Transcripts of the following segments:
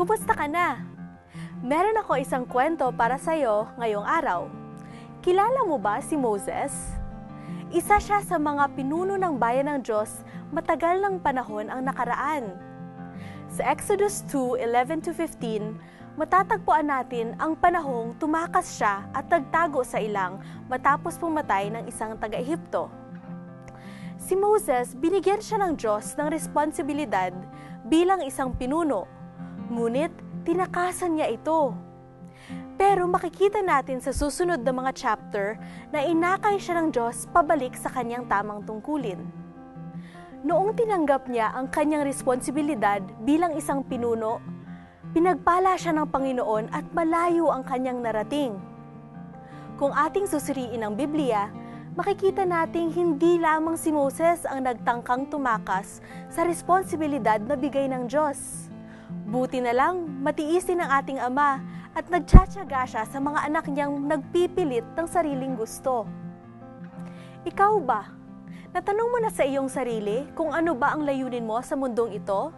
Kumusta ka na? Meron ako isang kwento para sa'yo ngayong araw. Kilala mo ba si Moses? Isa siya sa mga pinuno ng bayan ng Diyos matagal ng panahon ang nakaraan. Sa Exodus 2:11-15, matatagpuan natin ang panahong tumakas siya at nagtago sa ilang matapos pumatay ng isang taga-Ehipto. Si Moses, binigyan siya ng Diyos ng responsibilidad bilang isang pinuno, ngunit tinakasan niya ito. Pero makikita natin sa susunod na mga chapter na inakay siya ng Diyos pabalik sa kanyang tamang tungkulin. Noong tinanggap niya ang kanyang responsibilidad bilang isang pinuno, pinagpala siya ng Panginoon at malayo ang kanyang narating. Kung ating susuriin ang Biblia, makikita nating hindi lamang si Moses ang nagtangkang tumakas sa responsibilidad na bigay ng Diyos. Buti na lang matiisin ng ating Ama at nagtsatsaga siya sa mga anak niyang nagpipilit ng sariling gusto. Ikaw ba? Natanong mo na sa iyong sarili kung ano ba ang layunin mo sa mundong ito?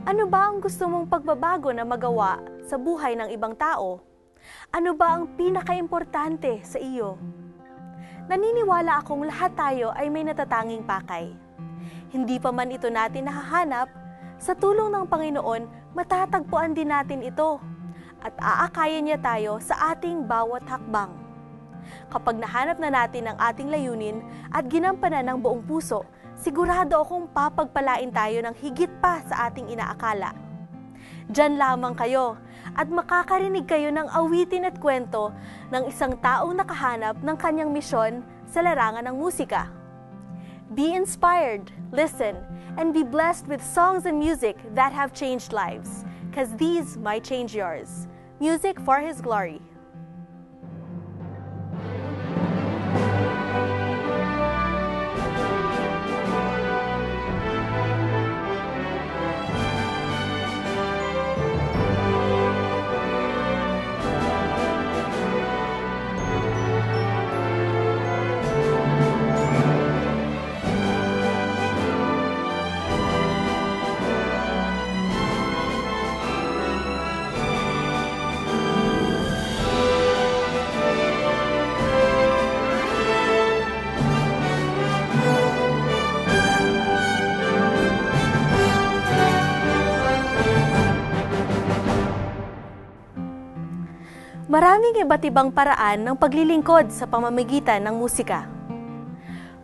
Ano ba ang gusto mong pagbabago na magawa sa buhay ng ibang tao? Ano ba ang pinakaimportante sa iyo? Naniniwala akong lahat tayo ay may natatanging pakay. Hindi pa man ito natin nahahanap, sa tulong ng Panginoon, matatagpuan din natin ito at aakayin niya tayo sa ating bawat hakbang. Kapag nahanap na natin ang ating layunin at ginampanan ng buong puso, sigurado akong papagpalain tayo ng higit pa sa ating inaakala. Diyan lamang kayo at makakarinig kayo ng awitin at kwento ng isang taong nakahanap ng kanyang misyon sa larangan ng musika. Be inspired, listen, and be blessed with songs and music that have changed lives, because these might change yours. Music for His glory. Maraming iba't ibang paraan ng paglilingkod sa pamamagitan ng musika.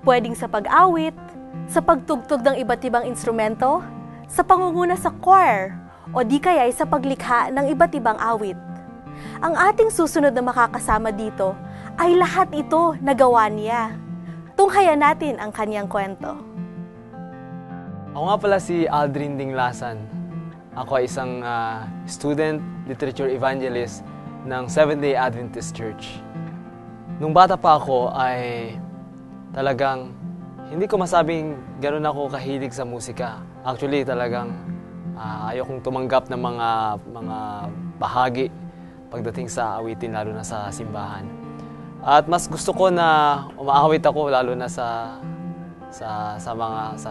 Pwedeng sa pag-awit, sa pagtugtog ng iba't ibang instrumento, sa pangunguna sa choir, o di kaya sa paglikha ng iba't ibang awit. Ang ating susunod na makakasama dito ay lahat ito nagawa niya. Tunghayan natin ang kanyang kwento. Ako nga pala si Aldrin Dinglasan. Ako ay isang student literature evangelist ng Seventh-day Adventist Church. Nung bata pa ako ay talagang hindi ko masabing gano'n ako kahilig sa musika. Actually talagang ayokong tumanggap ng mga bahagi pagdating sa awitin, lalo na sa simbahan. At mas gusto ko na umaawit ako lalo na sa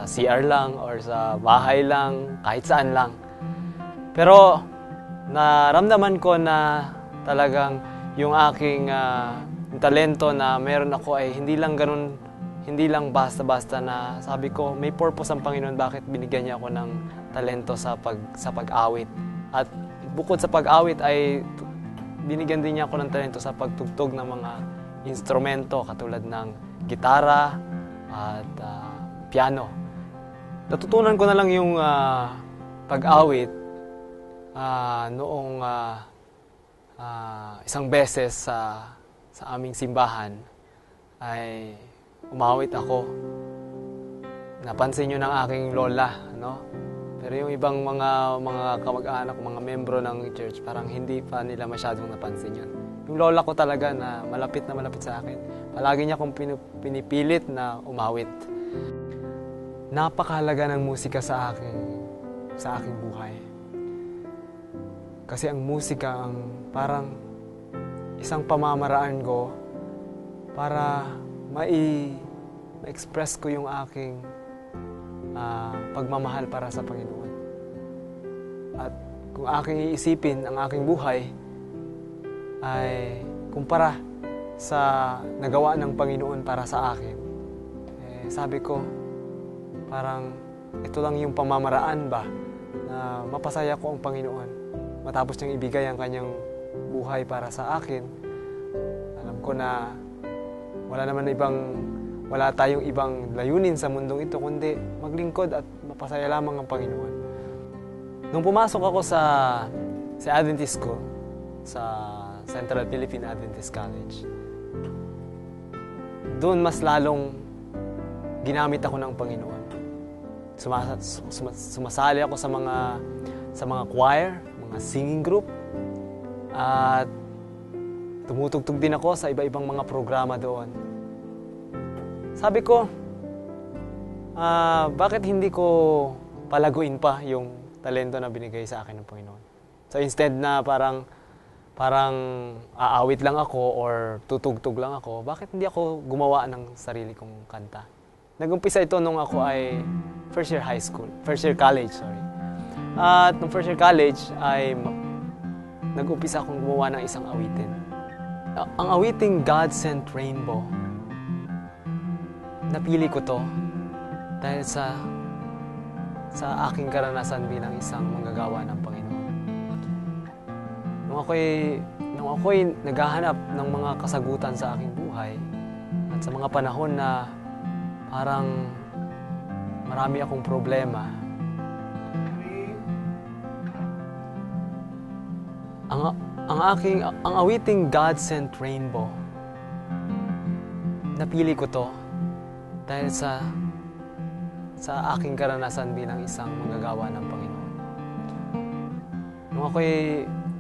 CR lang or sa bahay lang, kahit saan lang. Pero naramdaman ko na talagang yung aking talento na meron ako ay hindi lang basta-basta na sabi ko, may purpose ang Panginoon bakit binigyan niya ako ng talento sa pag-awit. At bukod sa pag-awit ay binigyan din niya ako ng talento sa pagtugtog ng mga instrumento katulad ng gitara at piano. Natutunan ko na lang yung pag-awit noong isang beses sa aming simbahan ay umawit ako. Napansin yun ng aking lola, no? Pero yung ibang mga kamag-anak, mga membro ng church, parang hindi pa nila masyadong napansin yun. Yung lola ko talaga na malapit sa akin, palagi niya akong pinipilit na umawit. Napakahalaga ng musika sa aking buhay. Kasi ang musika ang parang isang pamamaraan ko para ma-express ko yung aking pagmamahal para sa Panginoon. At kung aking iisipin ang aking buhay, ay kumpara sa nagawa ng Panginoon para sa akin, sabi ko, parang ito lang yung pamamaraan ba na mapasaya ko ang Panginoon matapos niyang ibigay ang kanyang buhay para sa akin. Alam ko na wala tayong ibang layunin sa mundong ito kundi maglingkod at mapasaya lamang ang Panginoon. Nung pumasok ako sa Adventist School, sa Central Philippine Adventist College, doon mas lalong ginamit ako ng Panginoon. Sumasali ako sa mga choir, mga singing group, at tumutugtog din ako sa iba-ibang mga programa doon. Sabi ko, bakit hindi ko palaguin pa yung talento na binigay sa akin ng Panginoon? So instead na parang aawit lang ako or tutugtog lang ako, bakit hindi ako gumawa ng sarili kong kanta? Nag-umpisa ito nung ako ay first year college. At nung first year college ay nag-umpisa akong gumawa ng isang awitin. Ang awiting God Sent Rainbow, napili ko to dahil sa aking karanasan bilang isang manggagawa ng Panginoon. Nung ako'y naghahanap ng mga kasagutan sa aking buhay at sa mga panahon na parang marami akong problema, ang awiting God Sent Rainbow, napili ko to dahil sa aking karanasan bilang isang manggagawa ng Panginoon.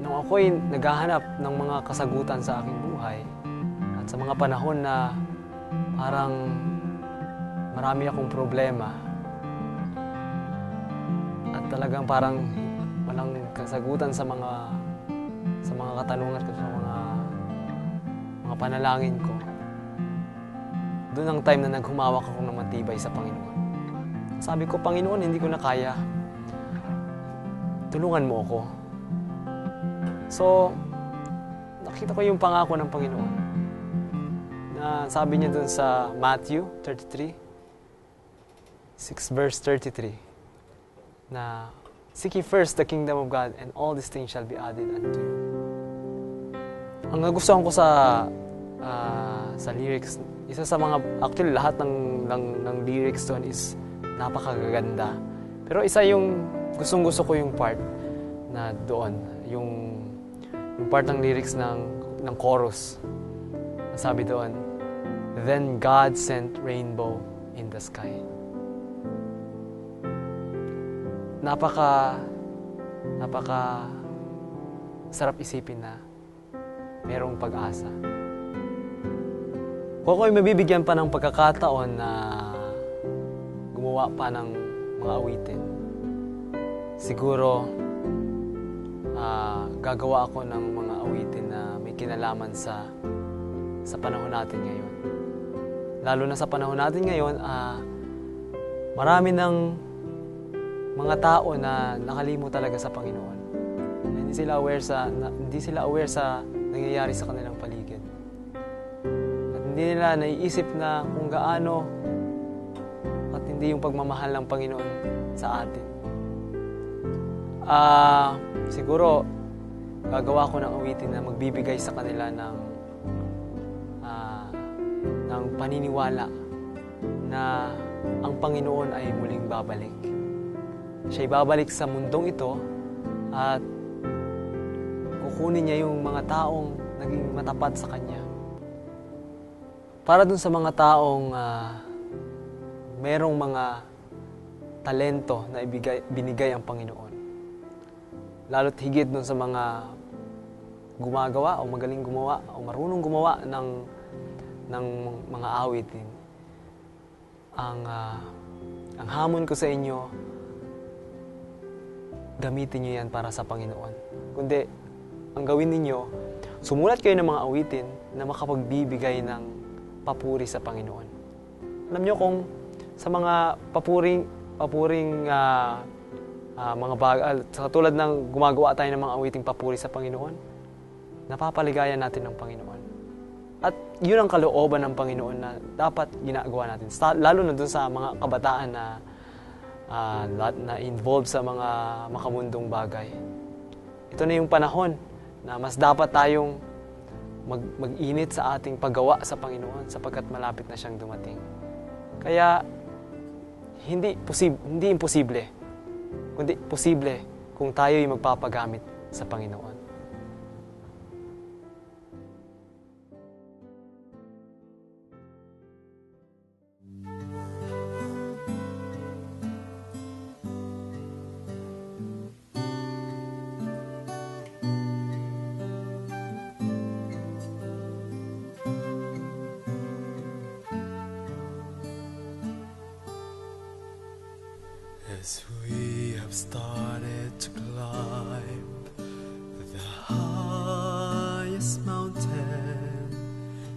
Nung ako'y naghahanap ng mga kasagutan sa aking buhay at sa mga panahon na parang marami akong problema at talagang parang walang kasagutan sa mga katanungan ko, sa mga panalangin ko, doon ang time na naghumawak ako ng matibay sa Panginoon. Sabi ko, Panginoon, hindi ko na kaya. Tulungan mo ako. So, nakita ko yung pangako ng Panginoon na sabi niya doon sa Matthew 33, 6 verse 33, na seek ye first the kingdom of God and all these things shall be added unto you. Ang nagustuhan ko sa lyrics, isa sa mga, actually lahat ng lyrics doon is napakaganda. Pero isa yung gustong-gusto ko yung part na doon, yung part ng lyrics ng chorus. Sabi doon, then God sent rainbow in the sky. Napaka sarap isipin na merong pag-asa. Kung ako'y mabibigyan pa ng pagkakataon na gumawa pa ng mga awitin, siguro gagawa ako ng mga awitin na may kinalaman sa panahon natin ngayon. Lalo na sa panahon natin ngayon, marami ng mga tao na nakalimot talaga sa Panginoon. Hindi sila aware sa nangyayari sa kanilang paligid. At hindi nila naiisip na kung gaano at hindi yung pagmamahal ng Panginoon sa atin. Siguro gagawa ko ng awitin na magbibigay sa kanila ng paniniwala na ang Panginoon ay muling babalik. Siya'y babalik sa mundong ito at kukunin niya yung mga taong naging matapat sa Kanya. Para dun sa mga taong merong mga talento na binigay ang Panginoon. Lalo't higit dun sa mga gumagawa o magaling gumawa o marunong gumawa ng mga awitin. Ang hamon ko sa inyo, gamitin niyo yan para sa Panginoon. Kundi, ang gawin ninyo, sumulat kayo ng mga awitin na makapagbibigay ng papuri sa Panginoon. Alam niyo kung sa mga papuring katulad ng gumagawa tayo ng mga awiting papuri sa Panginoon, napapaligayan natin ng Panginoon. At yun ang kalooban ng Panginoon na dapat ginagawa natin. Lalo na dun sa mga kabataan na involved sa mga makamundong bagay. Ito na yung panahon na mas dapat tayong mag-init sa ating paggawa sa Panginoon sapagkat malapit na siyang dumating. Kaya, hindi imposible, kundi posible kung tayo'y magpapagamit sa Panginoon. As we have started to climb the highest mountain,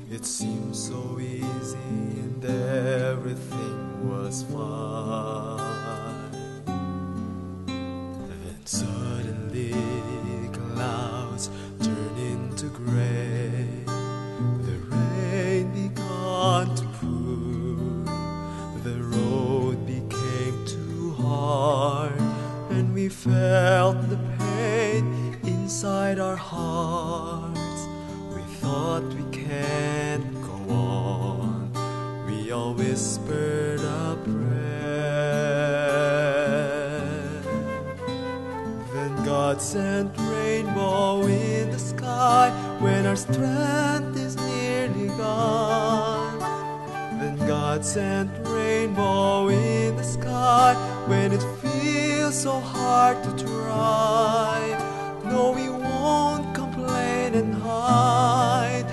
it seemed so easy and everything was fine. Then suddenly clouds turned into gray, the rain began to pour, the road became too hard, and we felt the pain inside our hearts. We thought we can't go on. We all whispered a prayer. Then God sent rainbow in the sky when our strength is nearly gone. Then God sent rainbow in the sky when it feels so hard to try. No, we won't complain and hide.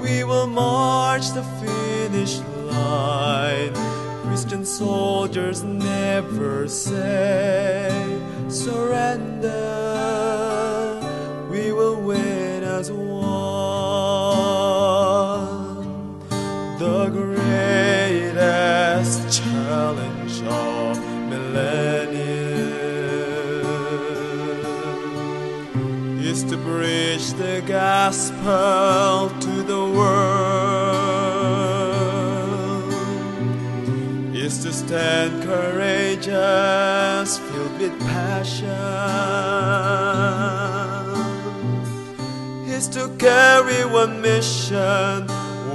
We will march the finish line. Christian soldiers never say surrender. We will win as one. The greatest challenge of millennium is to preach the gospel to the world, is to stand courageous, filled with passion, is to carry one mission,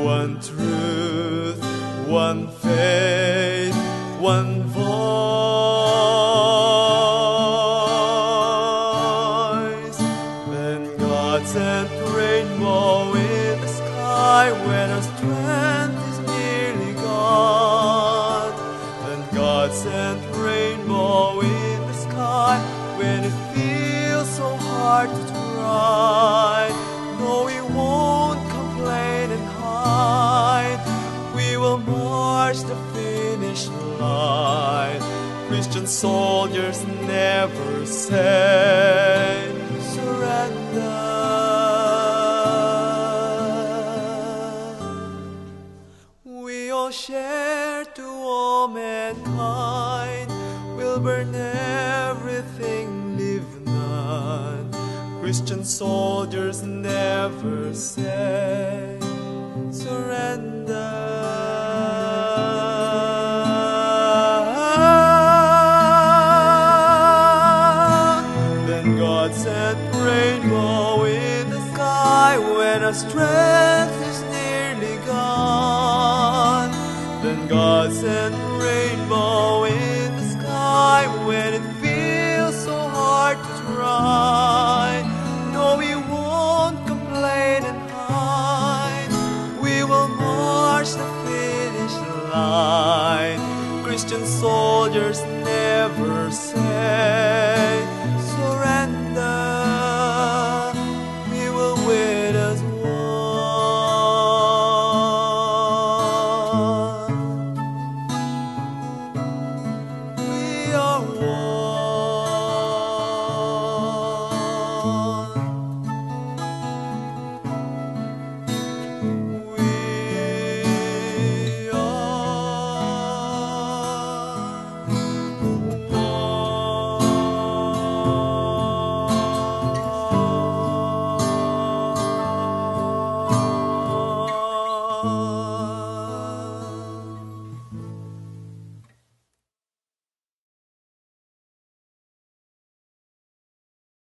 one truth, one faith, one voice. Then God sent rainbow in the sky when our strength is nearly gone. Then God sent rainbow in the sky when it feels so hard to try. No, we won't complain and hide. We will march the finish line. Christian soldiers never say surrender. We all share to all mankind. We'll burn everything, leave none. Christian soldiers never say surrender. Then God sent rainbow in the sky when our strength is nearly gone. Then God sent rainbow in the sky when it feels so hard to try.